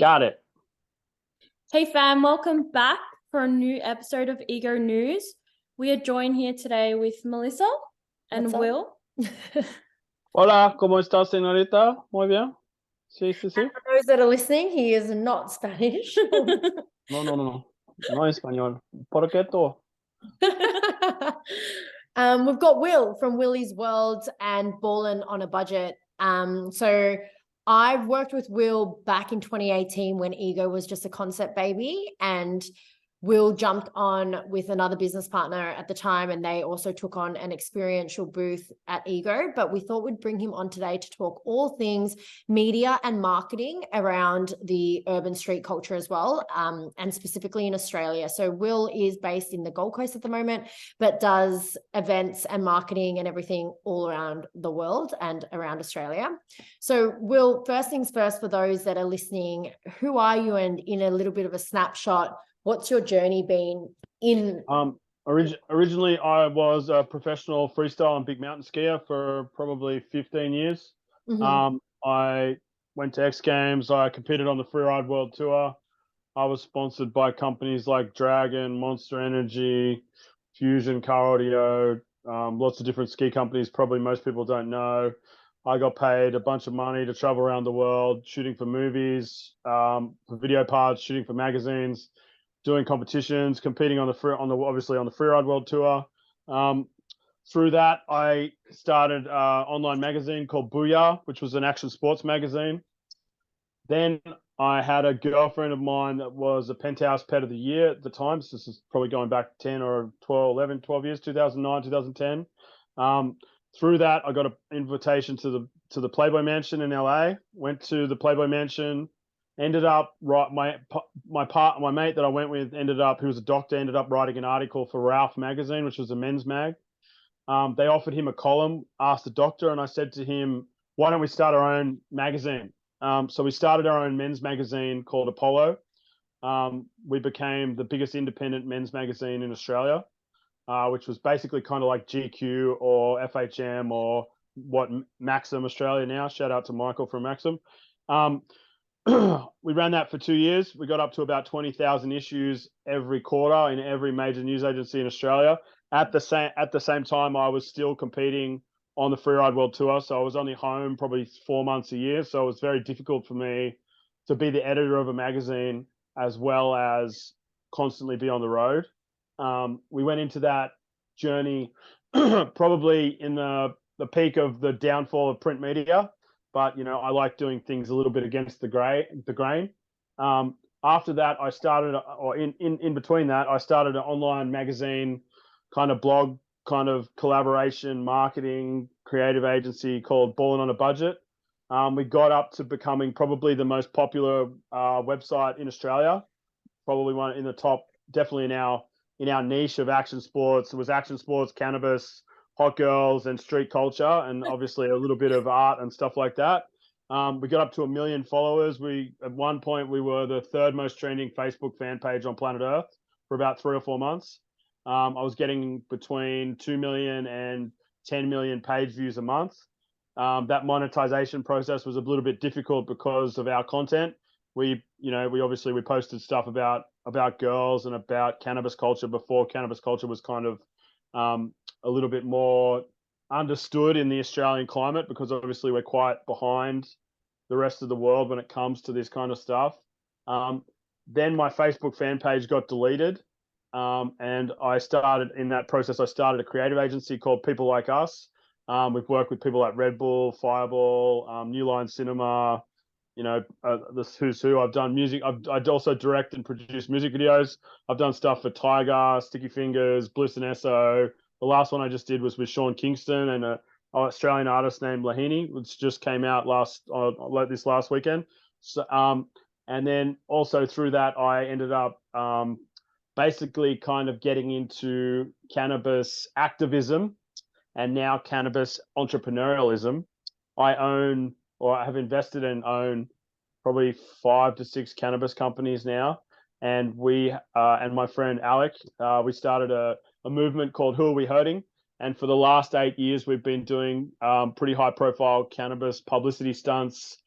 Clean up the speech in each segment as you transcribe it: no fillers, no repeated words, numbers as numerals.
Got it. Hey fam, welcome back for a new episode of Ego News. We are joined here today with Melissa and Will. Hola, ¿cómo estás, señorita? Muy bien. Sí, sí, sí. And for those that are listening, he is not Spanish. No. No español. ¿Por qué tú? We've got Will from Willie's World and Ballin' on a Budget. So I've worked with Will back in 2018 when Ego was just a concept baby, and Will jumped on with another business partner at the time, and they also took on an experiential booth at Ego. But we thought we'd bring him on today to talk all things media and marketing around the urban street culture as well, and specifically in Australia. So Will is based in the Gold Coast at the moment, but does events and marketing and everything all around the world and around Australia. So Will, first things first, for those that are listening, who are you, and in a little bit of a snapshot, what's your journey been in? Originally, I was a professional freestyle and big mountain skier for probably 15 years. Mm-hmm. I went to X Games. I competed on the Freeride World Tour. I was sponsored by companies like Dragon, Monster Energy, Fusion, Car Audio, lots of different ski companies. Probably most people don't know. I got paid a bunch of money to travel around the world, shooting for movies, for video parts, shooting for magazines, doing competitions, competing on obviously on the Freeride World Tour. Through that, I started an online magazine called Booyah, which was an action sports magazine. Then I had a girlfriend of mine that was a Penthouse Pet of the Year at the time. So this is probably going back 10 or 12 years, 2009, 2010. Through that, I got an invitation to the Playboy Mansion in LA. Went to the Playboy Mansion. Ended up my mate that I went with who was a doctor, ended up writing an article for Ralph magazine, which was a men's mag. They offered him a column, asked the doctor, and I said to him, "Why don't we start our own magazine?" So we started our own men's magazine called Apollo. We became the biggest independent men's magazine in Australia, which was basically kind of like GQ or FHM or what Maxim Australia now. Shout out to Michael from Maxim. We ran that for 2 years. We got up to about 20,000 issues every quarter in every major news agency in Australia. At the same time, I was still competing on the Freeride World Tour, so I was only home probably 4 months a year. So it was very difficult for me to be the editor of a magazine as well as constantly be on the road. We went into that journey probably in the peak of the downfall of print media. But I like doing things a little bit against the grain. After that, I started, or in between that, I started an online magazine, kind of blog, kind of collaboration, marketing, creative agency called Ballin' on a Budget. We got up to becoming probably the most popular website in Australia, probably one in the top, definitely in our niche of action sports. It was action sports, cannabis, hot girls, and street culture, and obviously a little bit of art and stuff like that. We got up to 1 million followers. At one point we were the third most trending Facebook fan page on planet Earth for about 3 or 4 months. I was getting between 2 million and 10 million page views a month. That monetization process was a little bit difficult because of our content. We posted stuff about girls and about cannabis culture before cannabis culture was kind of a little bit more understood in the Australian climate, because obviously we're quite behind the rest of the world when it comes to this kind of stuff. Then my Facebook fan page got deleted. And in that process, I started a creative agency called People Like Us. We've worked with people like Red Bull, Fireball, New Line Cinema, the who's who. I've done music. I'd also direct and produce music videos. I've done stuff for Tiger, Sticky Fingers, Bliss and Esso. The last one I just did was with Sean Kingston and an Australian artist named Lahini, which just came out this last weekend. So, and then also through that, I ended up basically kind of getting into cannabis activism and now cannabis entrepreneurialism. I have invested and own probably 5 to 6 cannabis companies now. And we and my friend Alec, we started a movement called Who Are We Hurting? And for the last 8 years, we've been doing pretty high profile cannabis publicity stunts,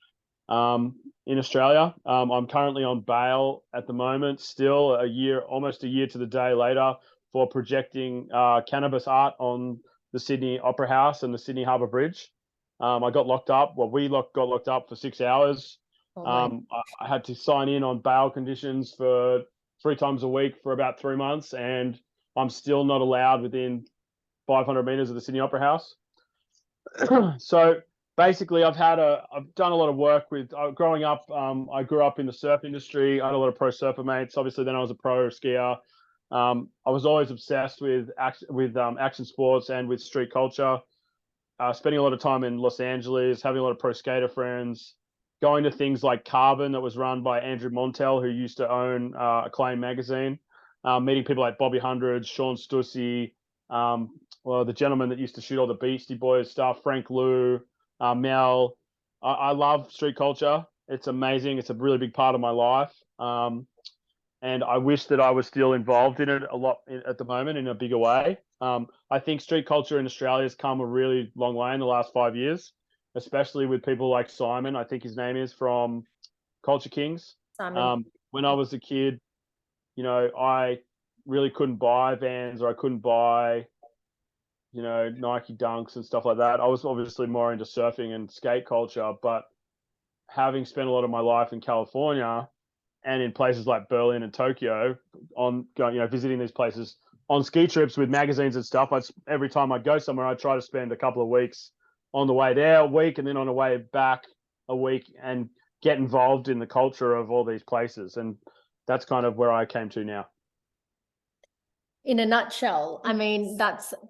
in Australia. I'm currently on bail at the moment, still almost a year to the day later, for projecting cannabis art on the Sydney Opera House and the Sydney Harbour Bridge. I got locked up. Well, got locked up for 6 hours. I had to sign in on bail conditions for 3 times a week for about 3 months, and I'm still not allowed within 500 meters of the Sydney Opera House. So basically, I've done a lot of work with growing up. I grew up in the surf industry. I had a lot of pro surfer mates. Obviously, then I was a pro skier. I was always obsessed with action sports and with street culture. Spending a lot of time in Los Angeles, having a lot of pro skater friends, going to things like Carbon, that was run by Andrew Montel, who used to own Acclaim magazine. Meeting people like Bobby Hundreds, Sean Stussy, the gentleman that used to shoot all the Beastie Boys stuff, Frank Liu, Mel. I love street culture. It's amazing. It's a really big part of my life. And I wish that I was still involved in it a lot at the moment in a bigger way. I think street culture in Australia has come a really long way in the last 5 years, especially with people like Simon, I think his name is, from Culture Kings. Simon. When I was a kid, I really couldn't buy Vans, or I couldn't buy, Nike Dunks and stuff like that. I was obviously more into surfing and skate culture, but having spent a lot of my life in California and in places like Berlin and Tokyo, visiting these places on ski trips with magazines and stuff, every time I'd go somewhere, I'd try to spend a couple of weeks on the way there, a week, and then on the way back a week, and get involved in the culture of all these places. And that's kind of where I came to now. In a nutshell, I mean,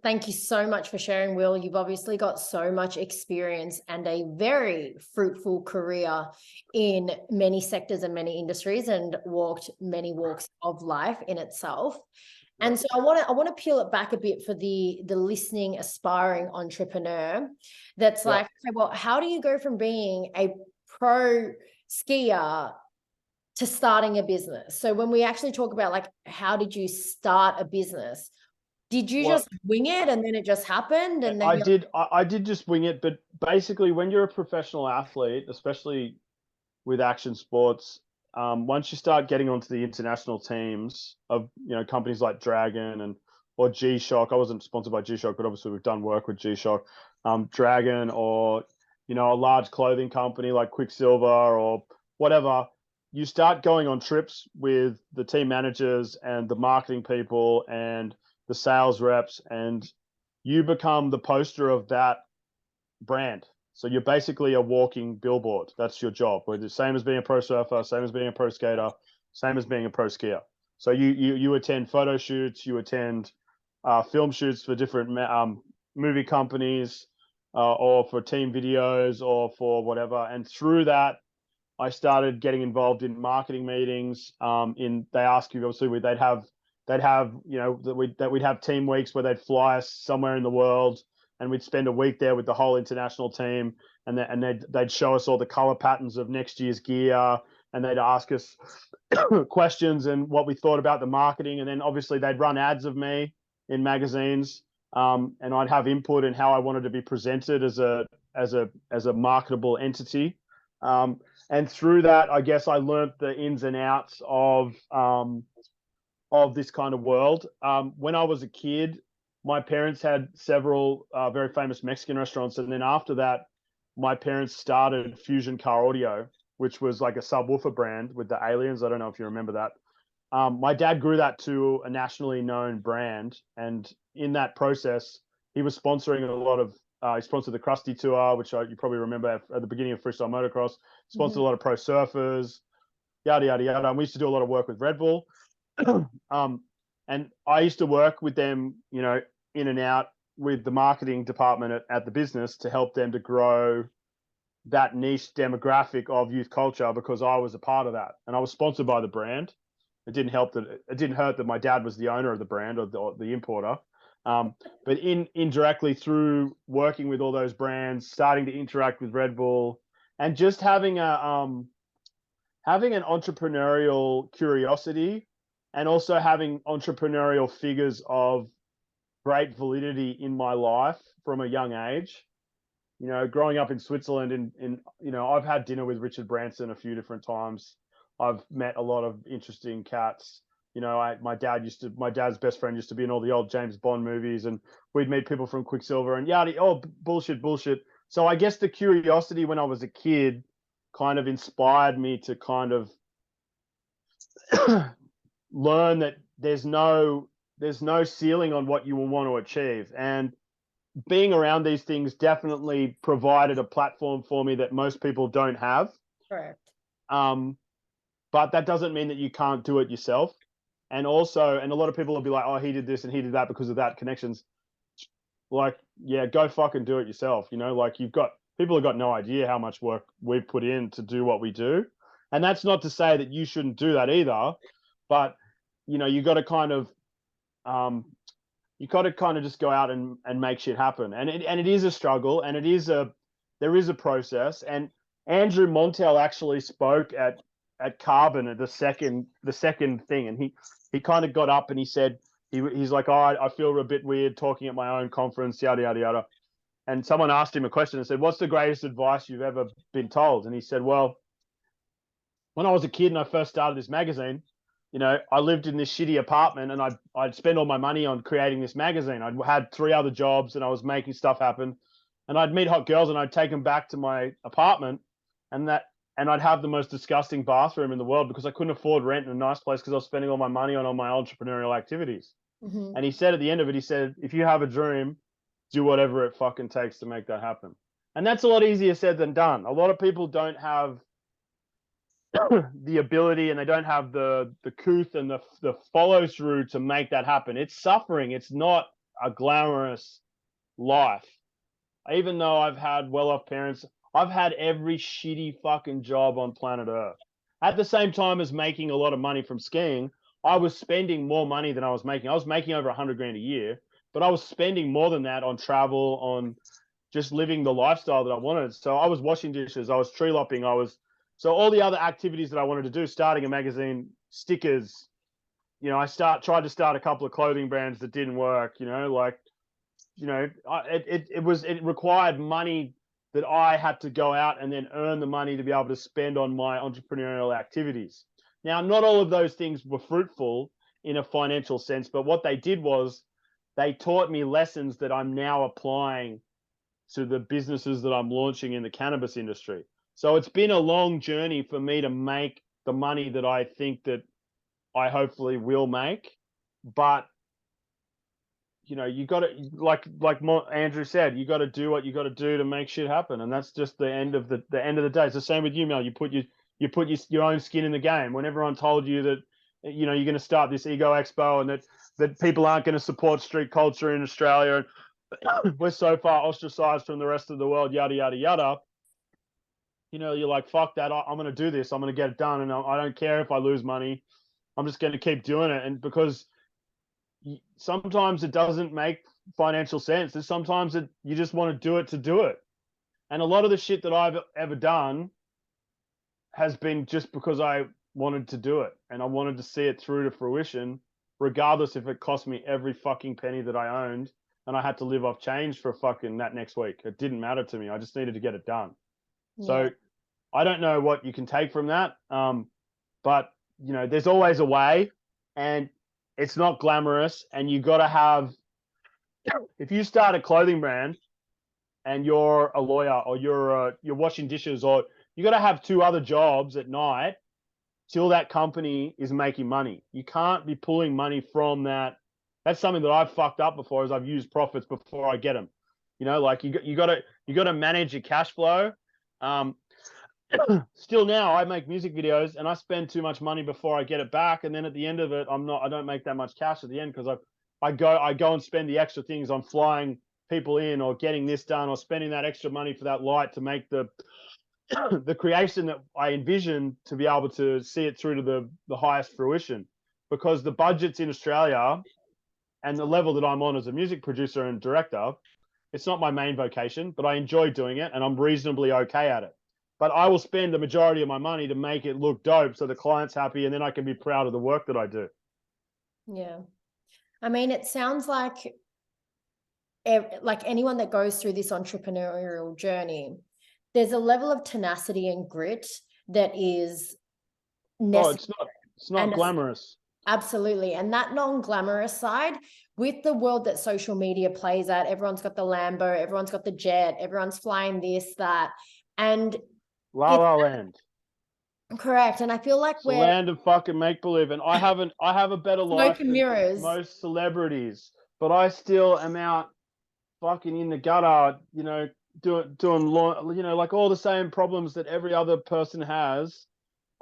thank you so much for sharing, Will. You've obviously got so much experience and a very fruitful career in many sectors and many industries, and walked many walks of life in itself. And so I want to peel it back a bit for the listening aspiring entrepreneur that's like, okay, well, how do you go from being a pro skier to starting a business? So when we actually talk about, like, how did you start a business? Did you just wing it and then it just happened? And then I did just wing it, but basically when you're a professional athlete, especially with action sports, once you start getting onto the international teams of companies like Dragon or G-Shock, I wasn't sponsored by G-Shock, but obviously we've done work with G-Shock, Dragon, or a large clothing company like Quicksilver or whatever. You start going on trips with the team managers and the marketing people and the sales reps, and you become the poster of that brand. So you're basically a walking billboard. That's your job. We're the same as being a pro surfer, same as being a pro skater, same as being a pro skier. So you attend photo shoots, you attend film shoots for different movie companies, or for team videos, or for whatever. And through that, I started getting involved in marketing meetings. They ask you, obviously, we'd have team weeks where they'd fly us somewhere in the world, and we'd spend a week there with the whole international team, and they'd show us all the color patterns of next year's gear, and they'd ask us questions and what we thought about the marketing, and then obviously they'd run ads of me in magazines, and I'd have input in how I wanted to be presented as a marketable entity. And through that, I guess I learned the ins and outs of this kind of world. When I was a kid, my parents had several very famous Mexican restaurants. And then after that, my parents started Fusion Car Audio, which was like a subwoofer brand with the aliens. I don't know if you remember that. My dad grew that to a nationally known brand. And in that process, he was sponsoring a lot of, he sponsored the Krusty Tour, which you probably remember at the beginning of freestyle motocross, sponsored a lot of pro surfers, yada, yada, yada. And we used to do a lot of work with Red Bull. And I used to work with them, in and out with the marketing department at the business to help them to grow that niche demographic of youth culture, because I was a part of that. And I was sponsored by the brand. It didn't hurt that my dad was the owner of the brand, or the importer. But indirectly, through working with all those brands, starting to interact with Red Bull, and just having an entrepreneurial curiosity, and also having entrepreneurial figures of great validity in my life from a young age, You know, growing up in Switzerland, you know, I've had dinner with Richard Branson a few different times. I've met a lot of interesting cats. You know, my dad's best friend used to be in all the old James Bond movies, and we'd meet people from Quicksilver and yada. Oh, bullshit. So I guess the curiosity when I was a kid kind of inspired me to kind of learn that there's no ceiling on what you will want to achieve. And being around these things definitely provided a platform for me that most people don't have. Correct. But that doesn't mean that you can't do it yourself. And also, and a lot of people will be like, oh, he did this and he did that because of that connections. Like, yeah, go fucking do it yourself. You know, like people have got no idea how much work we've put in to do what we do. And that's not to say that you shouldn't do that either. But, you know, you got to kind of just go out and make shit happen. And it is a struggle, and there is a process. And Andrew Montel actually spoke at Carbon at the second thing, and he kind of got up and he said he's like, oh, I feel a bit weird talking at my own conference, yada yada yada. And someone asked him a question and said, what's the greatest advice you've ever been told? And he said, well, when I was a kid and I first started this magazine, you know, I lived in this shitty apartment and I'd spend all my money on creating this magazine. I'd had 3 other jobs and I was making stuff happen, and I'd meet hot girls and I'd take them back to my apartment, and I'd have the most disgusting bathroom in the world because I couldn't afford rent in a nice place because I was spending all my money on all my entrepreneurial activities. Mm-hmm. And he said at the end of it, he said, if you have a dream, do whatever it fucking takes to make that happen. And that's a lot easier said than done. A lot of people don't have the ability, and they don't have the couth and the follow through to make that happen. It's suffering. It's not a glamorous life. Even though I've had well-off parents, I've had every shitty fucking job on planet Earth. At the same time as making a lot of money from skiing, I was spending more money than I was making. I was making over 100 grand a year, but I was spending more than that on travel, on just living the lifestyle that I wanted. So I was washing dishes, I was tree lopping, so all the other activities that I wanted to do, starting a magazine, stickers, you know, tried to start a couple of clothing brands that didn't work, you know, like, you know, it required money that I had to go out and then earn the money to be able to spend on my entrepreneurial activities. Now, not all of those things were fruitful in a financial sense, but what they did was they taught me lessons that I'm now applying to the businesses that I'm launching in the cannabis industry. So it's been a long journey for me to make the money that I think that I hopefully will make. But, you know, you got to, like Andrew said, you got to do what you got to do to make shit happen. And that's just the end of the end of the day. It's the same with you, Mel. You put your own skin in the game. When everyone told you that, you know, you're going to start this Ego Expo and that people aren't going to support street culture in Australia, and we're so far ostracized from the rest of the world, yada, yada, yada. You know, you're like, fuck that. I'm going to do this. I'm going to get it done. And I don't care if I lose money. I'm just going to keep doing it. And because sometimes it doesn't make financial sense. And sometimes you just want to do it. And a lot of the shit that I've ever done has been just because I wanted to do it. And I wanted to see it through to fruition, regardless if it cost me every fucking penny that I owned and I had to live off change for fucking that next week. It didn't matter to me. I just needed to get it done. Yeah. So I don't know what you can take from that. But, you know, there's always a way, and it's not glamorous. And you got to have, if you start a clothing brand and you're a lawyer or you're washing dishes, or you got to have 2 other jobs at night till that company is making money. You can't be pulling money from that. That's something that I've fucked up before, is I've used profits before I get them. You know, like you got to manage your cash flow. Still now I make music videos and I spend too much money before I get it back, and then at the end of it I don't make that much cash at the end, because I go and spend the extra things on flying people in or getting this done or spending that extra money for that light to make the creation that I envision to be able to see it through to the highest fruition. Because the budgets in Australia and the level that I'm on as a music producer and director, it's not my main vocation, but I enjoy doing it and I'm reasonably okay at it. But I will spend the majority of my money to make it look dope so the client's happy, and then I can be proud of the work that I do. Yeah. I mean, it sounds like like anyone that goes through this entrepreneurial journey, there's a level of tenacity and grit that is necessary. It's not glamorous. Absolutely. And that non-glamorous side, with the world that social media plays at, everyone's got the Lambo, everyone's got the jet, everyone's flying this, that, and La La Land. correct. And I feel like It's the land of fucking make believe, and I have a better life than most celebrities, but I still am out fucking in the gutter, doing like all the same problems that every other person has.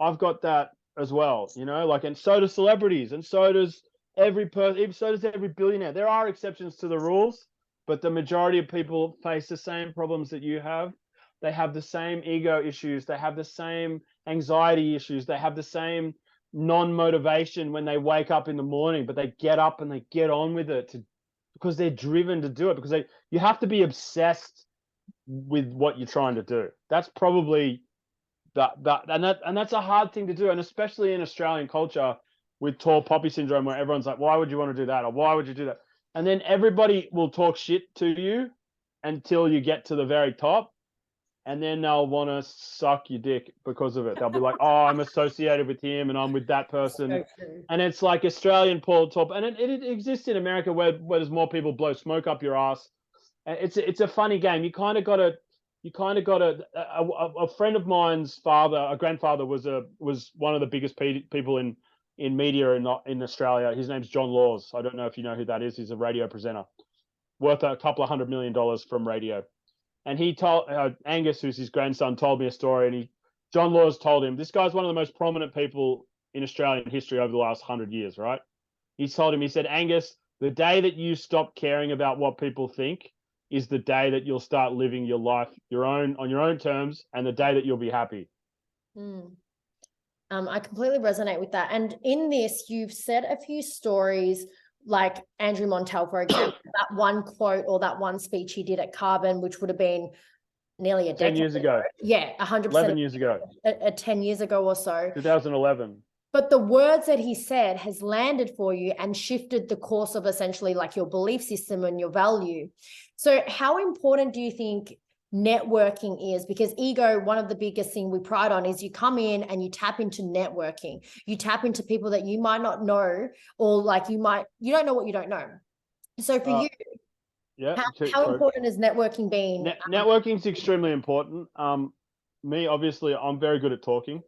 I've got that as well, like, and so do celebrities, and so does every person, so does every billionaire. There are exceptions to the rules, but the majority of people face the same problems that you have. They have the same ego issues. They have the same anxiety issues. They have the same non-motivation when they wake up in the morning, but they get up and they get on with it because they're driven to do it, because you have to be obsessed with what you're trying to do. That's probably and that's a hard thing to do, and especially in Australian culture with tall poppy syndrome, where everyone's like, why would you want to do that, or why would you do that? And then everybody will talk shit to you until you get to the very top, and then they'll want to suck your dick because of it. They'll be like, oh, I'm associated with him and I'm with that person. And it's like Australian talk, and it exists in America where there's more people blow smoke up your ass. It's a funny game. You kind of got to a friend of mine's father, a grandfather, was one of the biggest people in media in Australia. His name's John Laws. I don't know if you know who that is. He's a radio presenter worth a couple of $100 million from radio. And he told Angus, who's his grandson, told me a story. And John Laws told him, this guy's one of the most prominent people in Australian history over the last 100 years, right? He told him, he said, Angus, the day that you stop caring about what people think is the day that you'll start living your life on your own terms, and the day that you'll be happy. I completely resonate with that. And in this, you've said a few stories, like Andrew Montel, for example, that one quote or that one speech he did at Carbon, which would have been nearly a decade 10 years ago. Yeah, 100%. 11 years ago. 10 years ago or so. 2011. But the words that he said has landed for you and shifted the course of essentially like your belief system and your value. So how important do you think networking is? Because Ego, one of the biggest things we pride on is you come in and you tap into networking. You tap into people that you might not know, or like you don't know what you don't know. So for you, how important has networking been? Networking is extremely important. Me, obviously, I'm very good at talking.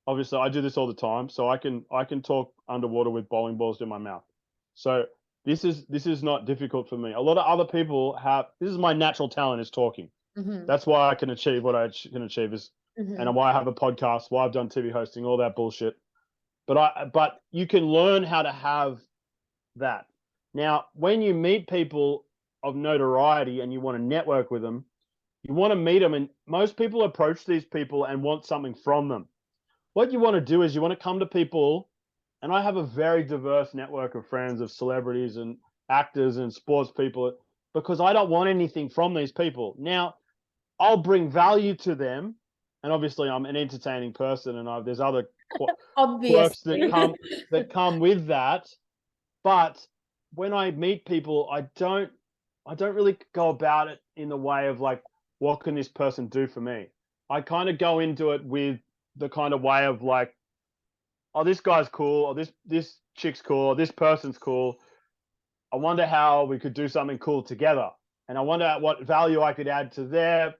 Obviously, I do this all the time, so I can talk underwater with bowling balls in my mouth. So this is not difficult for me. A lot of other people this is my natural talent, is talking. Mm-hmm. That's why I can achieve what I can achieve, and why I have a podcast, why I've done TV hosting, all that bullshit. But you can learn how to have that. Now, when you meet people of notoriety and you want to network with them, you want to meet them, and most people approach these people and want something from them. What you want to do is you want to come to people, and I have a very diverse network of friends, of celebrities and actors and sports people, because I don't want anything from these people. Now, I'll bring value to them, and obviously I'm an entertaining person, and there's other quirks that come with that. But when I meet people, I don't really go about it in the way of like, what can this person do for me? I kind of go into it with the kind of way of like, oh, this guy's cool, or this chick's cool, or this person's cool. I wonder how we could do something cool together. And I wonder what value I could add to their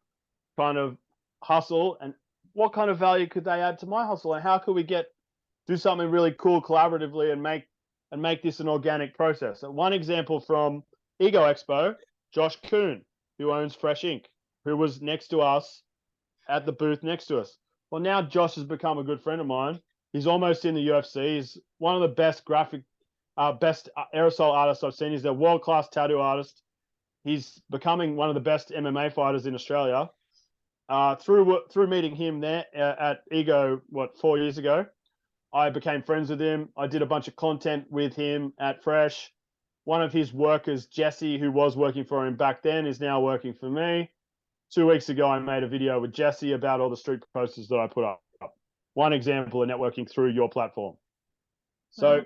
kind of hustle, and what kind of value could they add to my hustle, and how could we do something really cool collaboratively and make this an organic process. So one example from Ego Expo, Josh Kuhn, who owns Fresh Ink, who was next to us at the booth next to us. Well, now Josh has become a good friend of mine. He's almost in the UFC. He's one of the best best aerosol artists I've seen. He's a world-class tattoo artist. He's becoming one of the best MMA fighters in Australia. Through meeting him there at Ego, 4 years ago, I became friends with him. I did a bunch of content with him at Fresh. One of his workers, Jesse, who was working for him back then, is now working for me. 2 weeks ago, I made a video with Jesse about all the street posters that I put up. One example of networking through your platform. So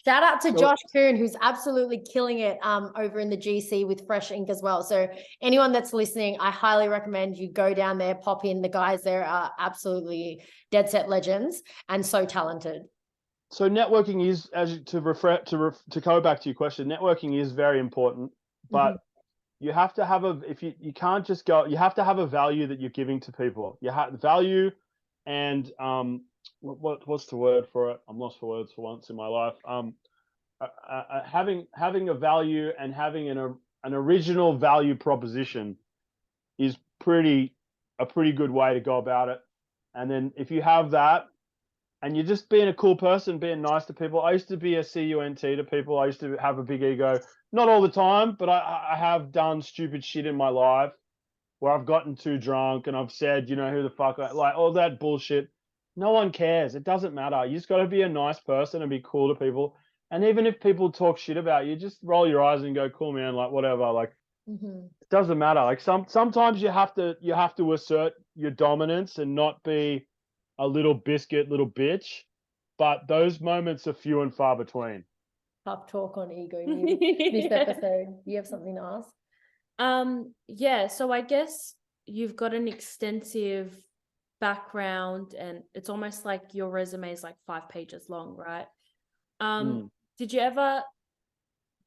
Shout out to So- Josh Kuhn, who's absolutely killing it over in the GC with Fresh Ink as well. So anyone that's listening, I highly recommend you go down there, pop in. The guys there are absolutely dead set legends and so talented. So networking is, to go back to your question, networking is very important, but you have to have you can't just go, you have to have a value that you're giving to people. You have value and what's the word for it? I'm lost for words for once in my life. Having a value and having an original value proposition is a pretty good way to go about it. And then if you have that, and you're just being a cool person, being nice to people. I used to be a CUNT to people. I used to have a big ego. Not all the time, but I have done stupid shit in my life where I've gotten too drunk and I've said, who the fuck, like all that bullshit. No one cares. It doesn't matter. You just got to be a nice person and be cool to people. And even if people talk shit about you, just roll your eyes and go, cool, man, like whatever. Like it doesn't matter. Like sometimes you have to assert your dominance and not be a little biscuit, little bitch, but those moments are few and far between. Tough talk on ego this episode. You have something to ask? Yeah, so I guess you've got an extensive background and it's almost like your resume is like 5 pages long, right? Did you ever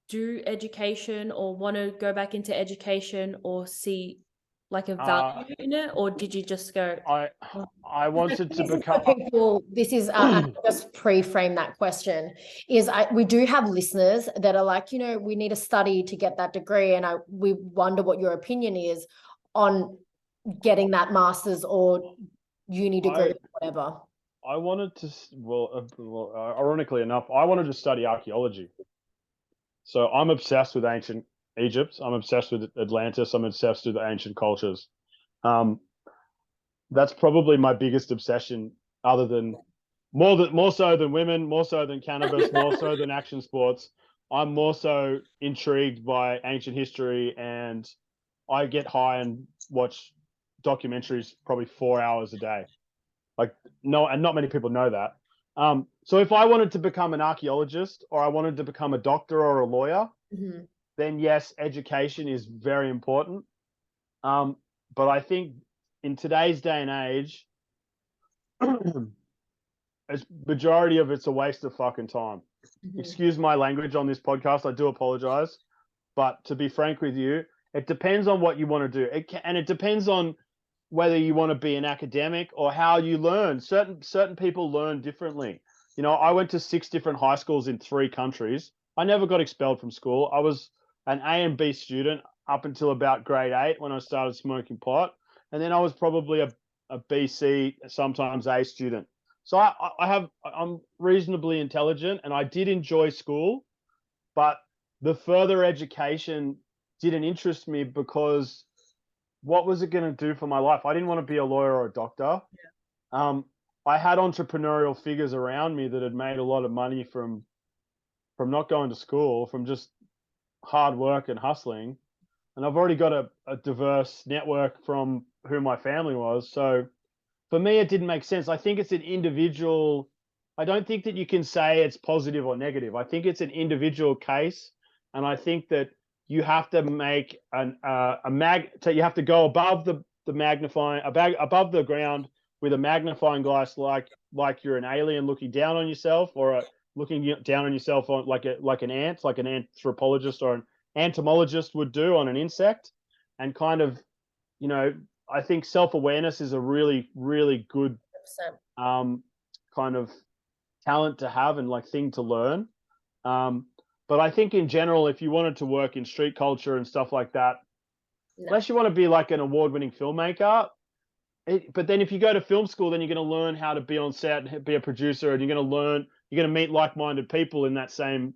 do education or want to go back into education or see like a value in it, or did you just go? I wanted to become. People, this is just pre-frame that question. We do have listeners that are like, we need to study to get that degree, and we wonder what your opinion is on getting that master's or uni degree, whatever. I wanted to. Ironically enough, I wanted to study archaeology. So I'm obsessed with ancient Egypt. I'm obsessed with Atlantis. I'm obsessed with ancient cultures. That's probably my biggest obsession, other than more so than women, more so than cannabis, more so than action sports. I'm more so intrigued by ancient history, and I get high and watch documentaries probably 4 hours a day. And not many people know that. So if I wanted to become an archaeologist or I wanted to become a doctor or a lawyer, then yes, education is very important. But I think in today's day and age, majority of it's a waste of fucking time. Excuse my language on this podcast. I do apologize. But to be frank with you, it depends on what you want to do. It depends on whether you want to be an academic or how you learn. Certain people learn differently. I went to 6 different high schools in 3 countries. I never got expelled from school. I was an A and B student up until about grade 8 when I started smoking pot. And then I was probably a B, C, sometimes A student. So I'm reasonably intelligent and I did enjoy school, but the further education didn't interest me because what was it going to do for my life? I didn't want to be a lawyer or a doctor. I had entrepreneurial figures around me that had made a lot of money from not going to school, from just hard work and hustling. And I've already got a diverse network from who my family was. So for me, it didn't make sense. I think it's an individual. I don't think that you can say it's positive or negative. I think it's an individual case. And I think that you have to make you have to go above the magnifying, above the ground with a magnifying glass, like you're an alien looking down on yourself, or looking down on yourself on like an ant, like an anthropologist or an entomologist would do on an insect. And kind of, I think self-awareness is a really, really good kind of talent to have and like thing to learn. But I think in general, if you wanted to work in street culture and stuff like that, unless you want to be like an award-winning filmmaker, but then if you go to film school, then you're going to learn how to be on set and be a producer, and you're going to meet like-minded people in that same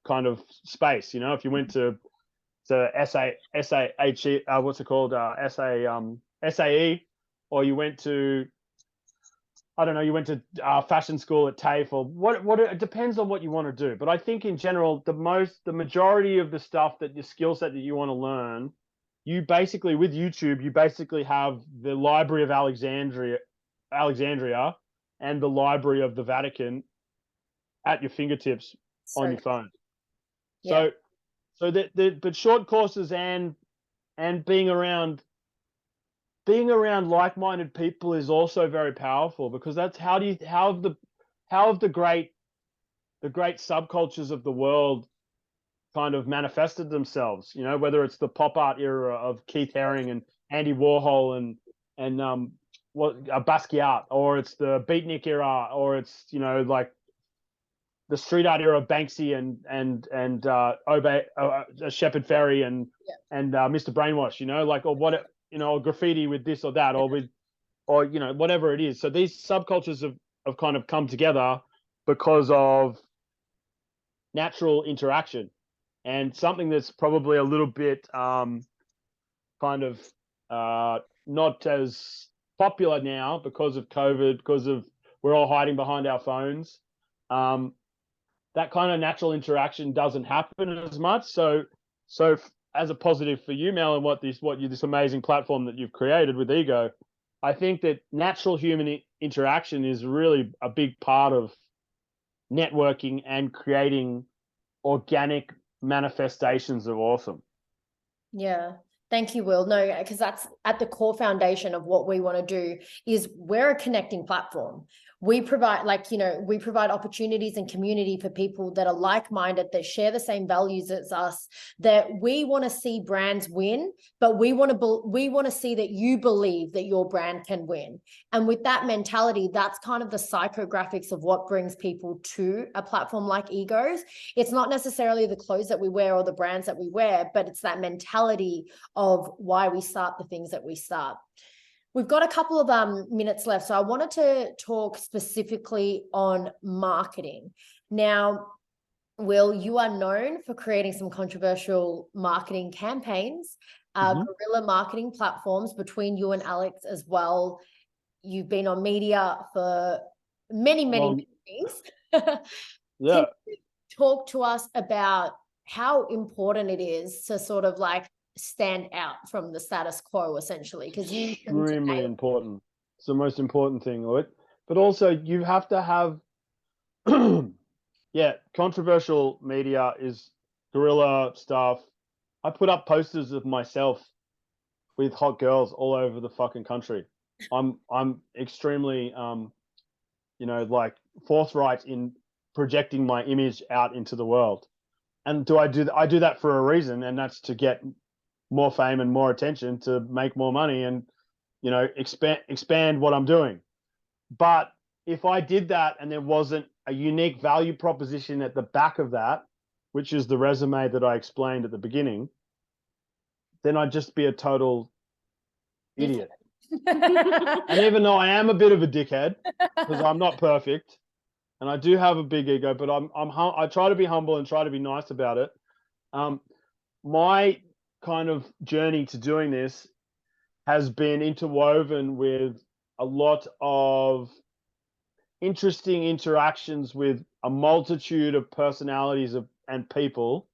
kind of space. If you went to SAE, or you went to, I don't know, you went to fashion school at TAFE, or what it depends on what you want to do. But I think in general, the majority of the stuff that your skill set that you want to learn, you basically, with YouTube, you basically have the Library of Alexandria and the Library of the Vatican at your fingertips on your phone. Yeah. But short courses and being around like-minded people is also very powerful, because that's how have the great subcultures of the world kind of manifested themselves, you know, whether it's the pop art era of Keith Haring and Andy Warhol and Basquiat, or it's the beatnik era, or it's, you know, like the street art era of Banksy and Shepard Fairey and Mr. Brainwash, you know, like, or what, you know, or graffiti with this or that, or you know, whatever it is. So these subcultures have kind of come together because of natural interaction, and something that's probably a little bit kind of not as popular now because of COVID, because of we're all hiding behind our phones. That kind of natural interaction doesn't happen as much. So as a positive for you, Mel, and this amazing platform that you've created with Ego, I think that natural human interaction is really a big part of networking and creating organic manifestations of awesome. Yeah. Thank you, Will. No, because that's at the core foundation of what we want to do. Is we're a connecting platform. We provide, like, you know, we provide opportunities and community for people that are like-minded, that share the same values as us, that we want to see brands win, but we want to see that you believe that your brand can win. And with that mentality, that's kind of the psychographics of what brings people to a platform like Egos. It's not necessarily the clothes that we wear or the brands that we wear, but it's that mentality of why we start the things that we start. We've got a couple of minutes left, so I wanted to talk specifically on marketing. Now, Will, you are known for creating some controversial marketing campaigns, guerrilla marketing platforms between you and Alex as well. You've been on media for many things. Yeah. Can you talk to us about how important it is to sort of like stand out from the status quo, essentially? Because extremely important. It's the most important thing, right? But also you have to have controversial media is guerrilla stuff. I put up posters of myself with hot girls all over the fucking country. I'm extremely you know, like forthright in projecting my image out into the world. And I do that for a reason, and that's to get more fame and more attention, to make more money and, you know, expand what I'm doing. But if I did that and there wasn't a unique value proposition at the back of that, which is the resume that I explained at the beginning, then I'd just be a total idiot. And even though I am a bit of a dickhead, because I'm not perfect and I do have a big ego, but I try to be humble and try to be nice about it. My kind of journey to doing this has been interwoven with a lot of interesting interactions with a multitude of personalities and people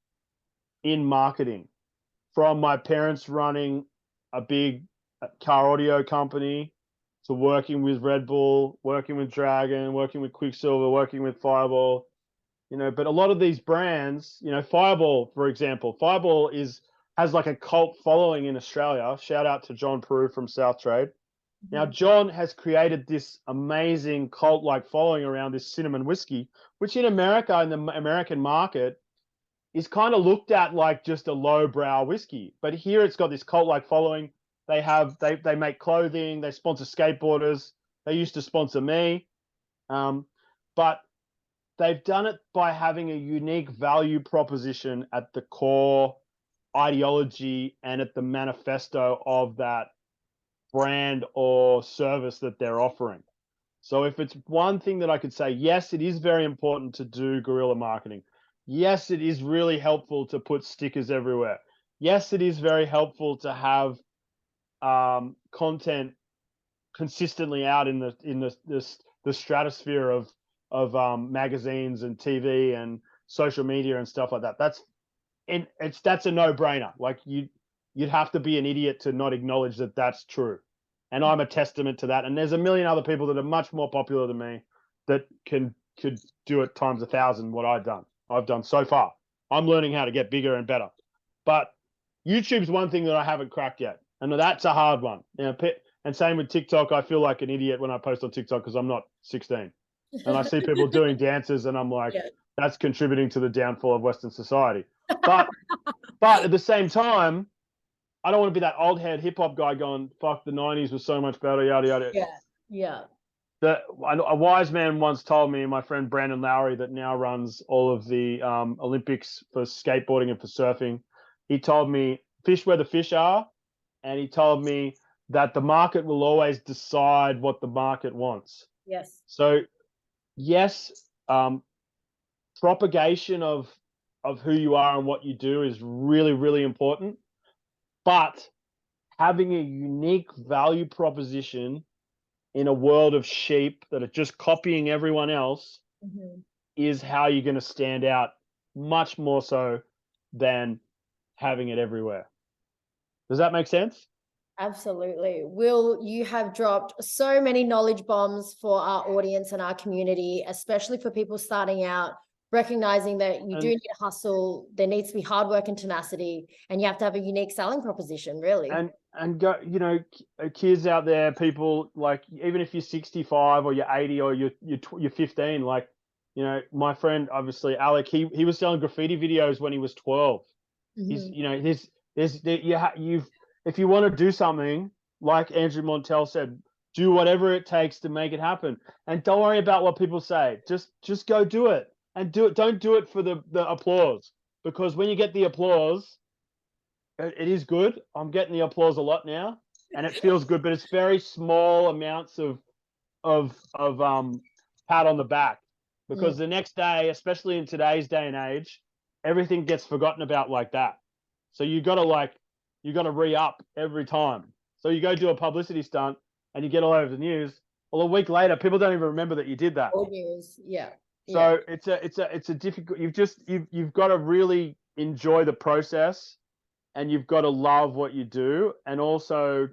in marketing, from my parents running a big car audio company to working with Red Bull, working with Dragon, working with Quicksilver, working with Fireball, you know. But a lot of these brands, you know, Fireball, for example, Fireball has like a cult following in Australia. Shout out to John Peru from South Trade. Now, John has created this amazing cult-like following around this cinnamon whiskey, which in America, in the American market, is kind of looked at like just a lowbrow whiskey. But here it's got this cult-like following. They make clothing. They sponsor skateboarders. They used to sponsor me. But they've done it by having a unique value proposition at the core ideology and at the manifesto of that brand or service that they're offering. So if it's one thing that I could say, yes, it is very important to do guerrilla marketing. Yes, it is really helpful to put stickers everywhere. Yes, it is very helpful to have content consistently out in the stratosphere of magazines and TV and social media and stuff like that. That's a no-brainer. Like you'd have to be an idiot to not acknowledge that that's true. And I'm a testament to that. And there's a million other people that are much more popular than me that can could do it times 1,000 what I've done so far. I'm learning how to get bigger and better. But YouTube's one thing that I haven't cracked yet, and that's a hard one. And same with TikTok. I feel like an idiot when I post on TikTok because I'm not 16, and I see people doing dances, and I'm like, that's contributing to the downfall of Western society. But at the same time, I don't want to be that old head hip hop guy going, "Fuck, the '90s was so much better." Yada yada. Yeah. A wise man once told me, my friend Brandon Lowry, that now runs all of the Olympics for skateboarding and for surfing. He told me, "Fish where the fish are," and he told me that the market will always decide what the market wants. Yes. So, yes, propagation of who you are and what you do is really, really important, but having a unique value proposition in a world of sheep that are just copying everyone else is how you're going to stand out much more so than having it everywhere. Does that make sense? Absolutely. Will, you have dropped so many knowledge bombs for our audience and our community, especially for people starting out, recognizing that you do need to hustle, there needs to be hard work and tenacity, and you have to have a unique selling proposition, really. And go, kids out there, people, like, even if you're 65 or you're 80 or you're 15, like, my friend, obviously, Alec, he was selling graffiti videos when he was 12. He's, if you want to do something, like Andrew Montel said, do whatever it takes to make it happen, and don't worry about what people say. Just go do it, and do it. Don't do it for the applause, because when you get the applause, it is good. I'm getting the applause a lot now, and it feels good, but it's very small amounts of pat on the back, because the next day, especially in today's day and age, everything gets forgotten about like that. So you got to re-up every time. So you go do a publicity stunt and you get all over the news. Well, a week later, people don't even remember that you did that. Old news, yeah. So it's a difficult. You've got to really enjoy the process, and you've got to love what you do, and also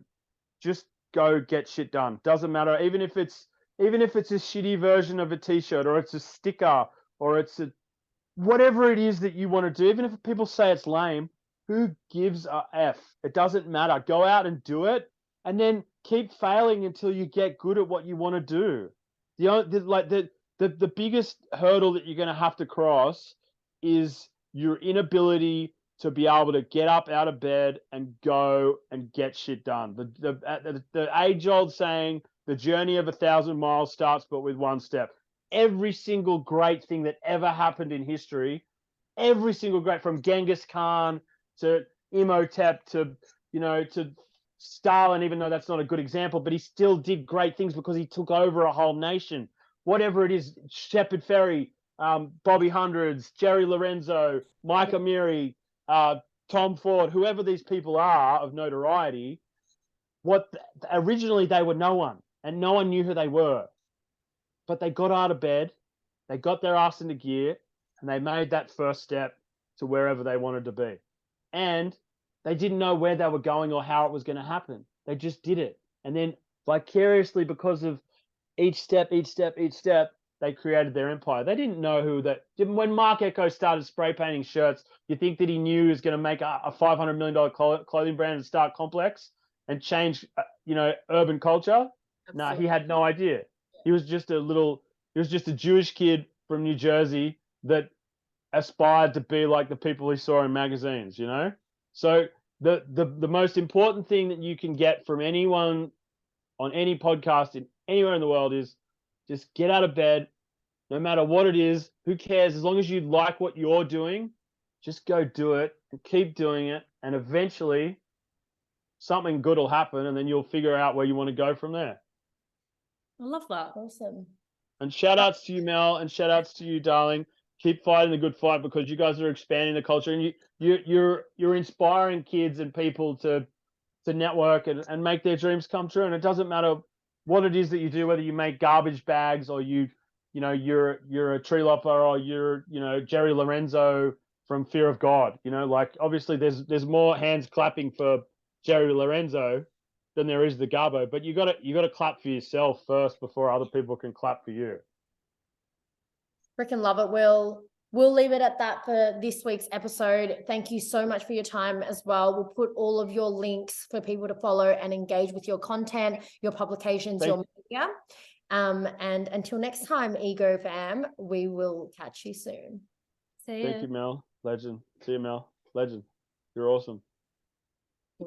just go get shit done. Doesn't matter, even if it's a shitty version of a t-shirt, or it's a sticker, or it's whatever it is that you want to do. Even if people say it's lame, who gives a F? It doesn't matter. Go out and do it, and then keep failing until you get good at what you want to do. The biggest hurdle that you're going to have to cross is your inability to be able to get up out of bed and go and get shit done. The age-old saying, the journey of 1,000 miles starts but with one step. Every single great thing that ever happened in history, every single great, from Genghis Khan to Imhotep to Stalin, even though that's not a good example, but he still did great things because he took over a whole nation. Whatever it is, Shepard Fairey, Bobby Hundreds, Jerry Lorenzo, Mike Amiri, Tom Ford, whoever these people are of notoriety, originally they were no one, and no one knew who they were. But they got out of bed, they got their ass into gear, and they made that first step to wherever they wanted to be. And they didn't know where they were going or how it was going to happen. They just did it. And then vicariously, because of each step, they created their empire. They didn't know when Mark Echo started spray painting shirts, you think that he knew he was going to make a $500 million clothing brand and start Complex and change, urban culture? No, he had no idea. He was just a Jewish kid from New Jersey that aspired to be like the people he saw in magazines, So the most important thing that you can get from anyone on any podcast anywhere in the world is just get out of bed, no matter what it is. Who cares? As long as you like what you're doing, just go do it and keep doing it. And eventually something good will happen, and then you'll figure out where you want to go from there. I love that. Awesome. And shout outs to you, Mel, and shout outs to you, darling. Keep fighting the good fight, because you guys are expanding the culture, and you're inspiring kids and people to network and make their dreams come true. And it doesn't matter what it is that you do, whether you make garbage bags or you're a tree lopper, or you're Jerry Lorenzo from Fear of God. Obviously there's more hands clapping for Jerry Lorenzo than there is the Garbo, but you got to clap for yourself first before other people can clap for you. Freaking love it, Will. We'll leave it at that for this week's episode. Thank you so much for your time as well. We'll put all of your links for people to follow and engage with your content, your publications, your media. And until next time, Ego fam, we will catch you soon. See ya. Thank you, Mel. Legend. See you, Mel. Legend. You're awesome.